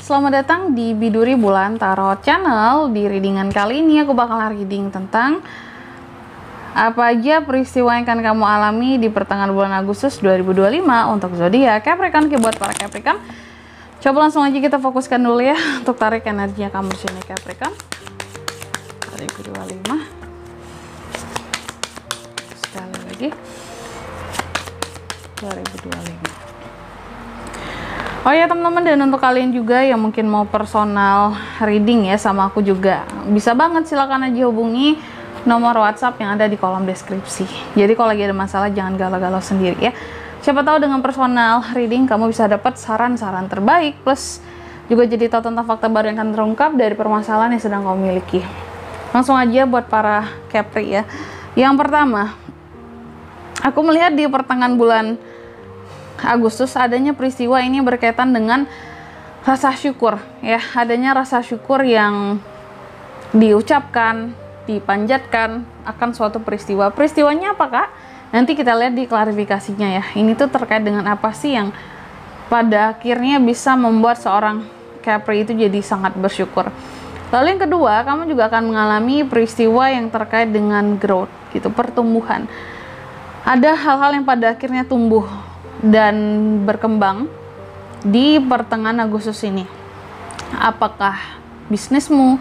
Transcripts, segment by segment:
selamat datang di Biduri Bulan Tarot Channel. Di readingan kali ini aku bakal reading tentang apa aja peristiwa yang akan kamu alami di pertengahan bulan Agustus 2025 untuk zodiak Capricorn. Buat para Capricorn, coba langsung aja kita fokuskan dulu ya untuk tarik energinya kamu di sini Capricorn 2025. Sekali lagi 2025. Oh ya teman-teman, dan untuk kalian juga yang mungkin mau personal reading ya sama aku juga, bisa banget, silakan aja hubungi nomor WhatsApp yang ada di kolom deskripsi. Jadi kalau lagi ada masalah jangan galau-galau sendiri ya. Siapa tahu dengan personal reading kamu bisa dapat saran-saran terbaik, plus juga jadi tahu tentang fakta baru yang akan terungkap dari permasalahan yang sedang kamu miliki. Langsung aja buat para Capri ya. Yang pertama, aku melihat di pertengahan bulan Agustus adanya peristiwa ini berkaitan dengan rasa syukur ya, adanya rasa syukur yang diucapkan, dipanjatkan akan suatu peristiwa. Peristiwanya apa kak? Nanti kita lihat di klarifikasinya ya. Ini tuh terkait dengan apa sih yang pada akhirnya bisa membuat seorang Capri itu jadi sangat bersyukur. Lalu yang kedua, kamu juga akan mengalami peristiwa yang terkait dengan growth gitu, pertumbuhan. Ada hal-hal yang pada akhirnya tumbuh dan berkembang di pertengahan Agustus ini. Apakah bisnismu,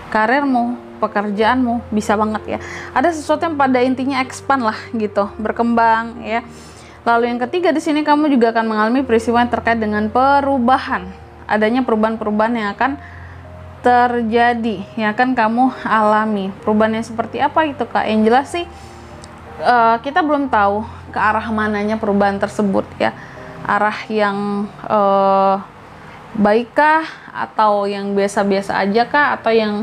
karirmu, pekerjaanmu, bisa banget ya. Ada sesuatu yang pada intinya expand lah gitu, berkembang ya. Lalu yang ketiga di sini kamu juga akan mengalami peristiwa yang terkait dengan perubahan. Adanya perubahan-perubahan yang akan terjadi, yang akan kamu alami. Perubahan yang seperti apa itu kak? Yang jelas sih kita belum tahu ke arah mananya perubahan tersebut ya, arah yang baikkah atau yang biasa-biasa aja kah, atau yang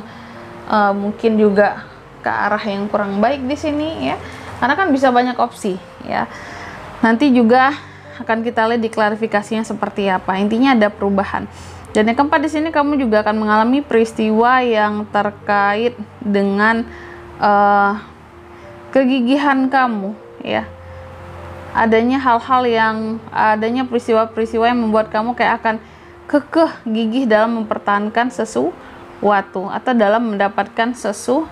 mungkin juga ke arah yang kurang baik di sini ya, karena kan bisa banyak opsi ya. Nanti juga akan kita lihat di klarifikasinya seperti apa. Intinya ada perubahan. Dan yang keempat di sini kamu juga akan mengalami peristiwa yang terkait dengan kegigihan kamu ya. Adanya hal-hal yang adanya peristiwa-peristiwa yang membuat kamu kayak akan kekeh gigih dalam mempertahankan sesuatu atau dalam mendapatkan sesuatu.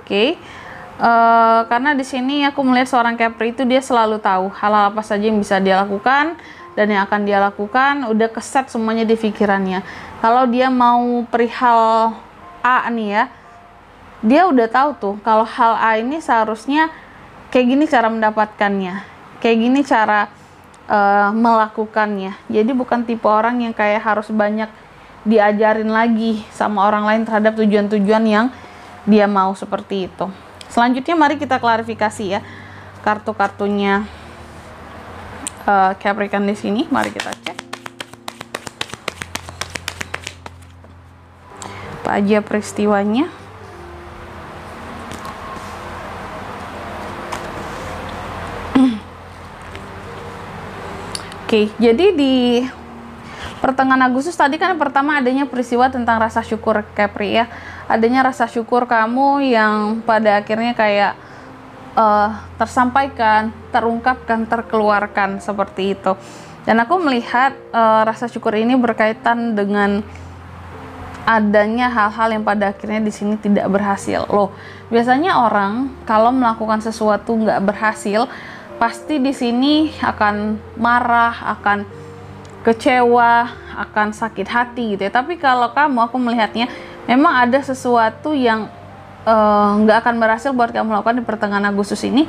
Oke. Karena di sini aku melihat seorang Capri itu dia selalu tahu hal-hal apa saja yang bisa dia lakukan dan yang akan dia lakukan, udah keset semuanya di pikirannya. Kalau dia mau perihal A nih ya, dia udah tahu tuh kalau hal A ini seharusnya kayak gini cara mendapatkannya, kayak gini cara melakukannya. Jadi bukan tipe orang yang kayak harus banyak diajarin lagi sama orang lain terhadap tujuan-tujuan yang dia mau seperti itu. Selanjutnya mari kita klarifikasi ya kartu-kartunya Capricorn di sini. Mari kita cek apa aja peristiwanya. Oke, jadi di pertengahan Agustus tadi kan pertama adanya peristiwa tentang rasa syukur Capri ya. Adanya rasa syukur kamu yang pada akhirnya kayak tersampaikan, terungkapkan, terkeluarkan seperti itu. Dan aku melihat rasa syukur ini berkaitan dengan adanya hal-hal yang pada akhirnya di sini tidak berhasil. Loh, biasanya orang kalau melakukan sesuatu nggak berhasil, pasti di sini akan marah, akan kecewa, akan sakit hati gitu ya. Tapi kalau kamu, aku melihatnya memang ada sesuatu yang nggak akan berhasil buat kamu lakukan di pertengahan Agustus ini.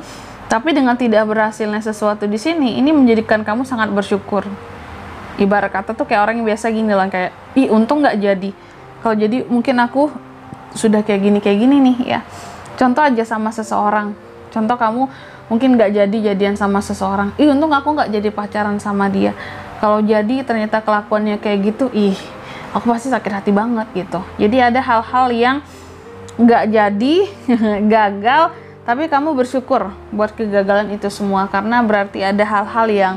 Tapi dengan tidak berhasilnya sesuatu di sini, ini menjadikan kamu sangat bersyukur. Ibarat kata tuh kayak orang yang biasa gini lah, kayak ih untung nggak jadi. Kalau jadi mungkin aku sudah kayak gini nih ya. Contoh aja sama seseorang. Contoh kamu mungkin nggak jadian sama seseorang, ih untung aku nggak jadi pacaran sama dia. Kalau jadi ternyata kelakuannya kayak gitu, ih aku pasti sakit hati banget gitu. Jadi ada hal-hal yang nggak jadi gagal, tapi kamu bersyukur buat kegagalan itu semua, karena berarti ada hal-hal yang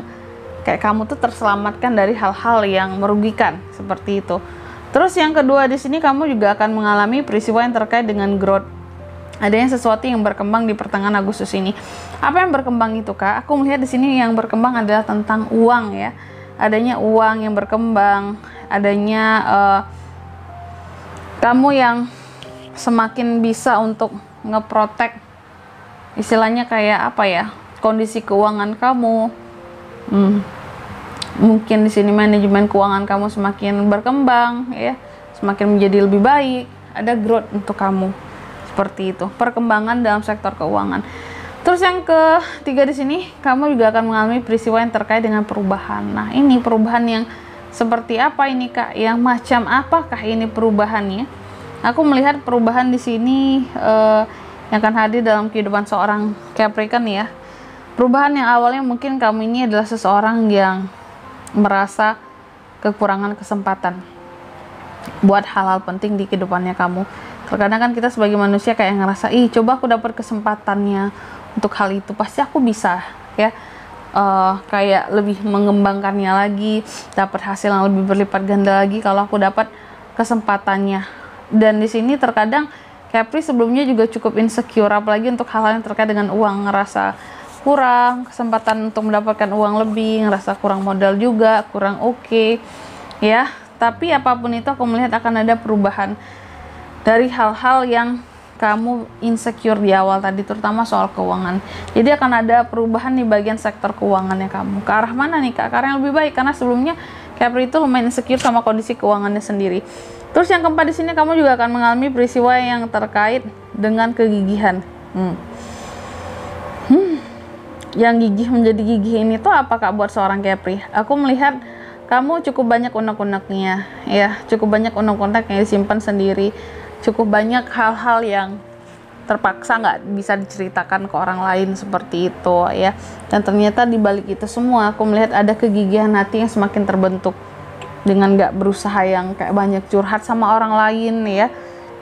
kayak kamu tuh terselamatkan dari hal-hal yang merugikan seperti itu. Terus yang kedua di sini kamu juga akan mengalami peristiwa yang terkait dengan growth. Adanya sesuatu yang berkembang di pertengahan Agustus ini. Apa yang berkembang itu kak? Aku melihat di sini yang berkembang adalah tentang uang ya. adanya uang yang berkembang, adanya kamu yang semakin bisa untuk ngeprotek, istilahnya kayak apa ya, kondisi keuangan kamu. Mungkin di sini manajemen keuangan kamu semakin berkembang ya, semakin menjadi lebih baik, ada growth untuk kamu. Seperti itu, perkembangan dalam sektor keuangan. Terus yang ketiga di sini, kamu juga akan mengalami peristiwa yang terkait dengan perubahan. Nah, ini perubahan yang seperti apa ini, Kak? Yang macam apakah ini perubahannya? Aku melihat perubahan di sini yang akan hadir dalam kehidupan seorang Capricorn ya. Perubahan yang awalnya mungkin kamu ini adalah seseorang yang merasa kekurangan kesempatan buat hal-hal penting di kehidupannya kamu. Terkadang kan kita sebagai manusia kayak ngerasa, coba aku dapat kesempatannya untuk hal itu, pasti aku bisa ya, kayak lebih mengembangkannya lagi, dapat hasil yang lebih berlipat ganda lagi kalau aku dapat kesempatannya. Dan di sini terkadang Capri sebelumnya juga cukup insecure, apalagi untuk hal-hal yang terkait dengan uang, ngerasa kurang kesempatan untuk mendapatkan uang lebih, ngerasa kurang modal juga, kurang oke ya. Tapi apapun itu, aku melihat akan ada perubahan dari hal-hal yang kamu insecure di awal tadi, terutama soal keuangan. Jadi akan ada perubahan di bagian sektor keuangannya kamu. Ke arah mana nih, Kak? Ke arah yang lebih baik, karena sebelumnya Capri itu lumayan insecure sama kondisi keuangannya sendiri. Terus yang keempat di sini, kamu juga akan mengalami peristiwa yang terkait dengan kegigihan. Yang gigih menjadi gigih ini tuh apakah buat seorang Capri? Aku melihat kamu cukup banyak unek-uneknya ya, cukup banyak unek-unek yang disimpan sendiri, cukup banyak hal-hal yang terpaksa nggak bisa diceritakan ke orang lain seperti itu ya. Dan ternyata di balik itu semua, aku melihat ada kegigihan hati yang semakin terbentuk dengan nggak berusaha yang kayak banyak curhat sama orang lain ya.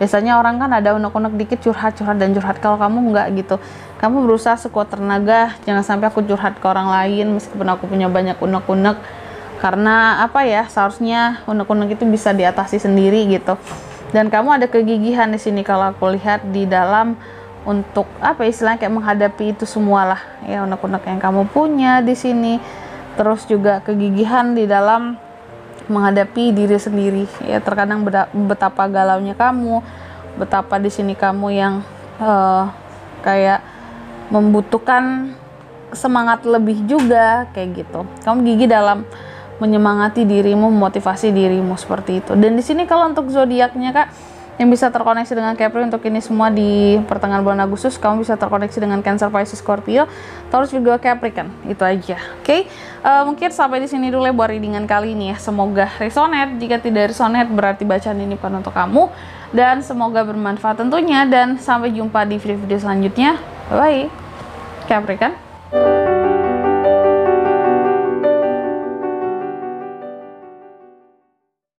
Biasanya orang kan ada unek-unek dikit, curhat dan curhat. Kalau kamu nggak gitu, kamu berusaha sekuat tenaga, jangan sampai aku curhat ke orang lain meskipun aku punya banyak unek-unek, karena apa ya, seharusnya unek-unek itu bisa diatasi sendiri gitu. Dan kamu ada kegigihan di sini kalau aku lihat di dalam untuk apa istilahnya, kayak menghadapi itu semua lah ya, unek-unek yang kamu punya di sini. Terus juga kegigihan di dalam menghadapi diri sendiri ya. Terkadang betapa galaunya kamu, betapa di sini kamu yang kayak membutuhkan semangat lebih juga kayak gitu. Kamu gigih dalam menyemangati dirimu, memotivasi dirimu seperti itu. Dan di sini kalau untuk zodiaknya, Kak, yang bisa terkoneksi dengan Capri untuk ini semua di pertengahan bulan Agustus, kamu bisa terkoneksi dengan Cancer, Pisces, Scorpio, Taurus, Virgo, Capricorn. Itu aja. Oke. Mungkin sampai di sini dulu ya buat readingan kali ini ya. Semoga resonate. Jika tidak resonate, berarti bacaan ini bukan untuk kamu. Dan semoga bermanfaat tentunya. Dan sampai jumpa di video-video selanjutnya. Bye bye, Capricorn.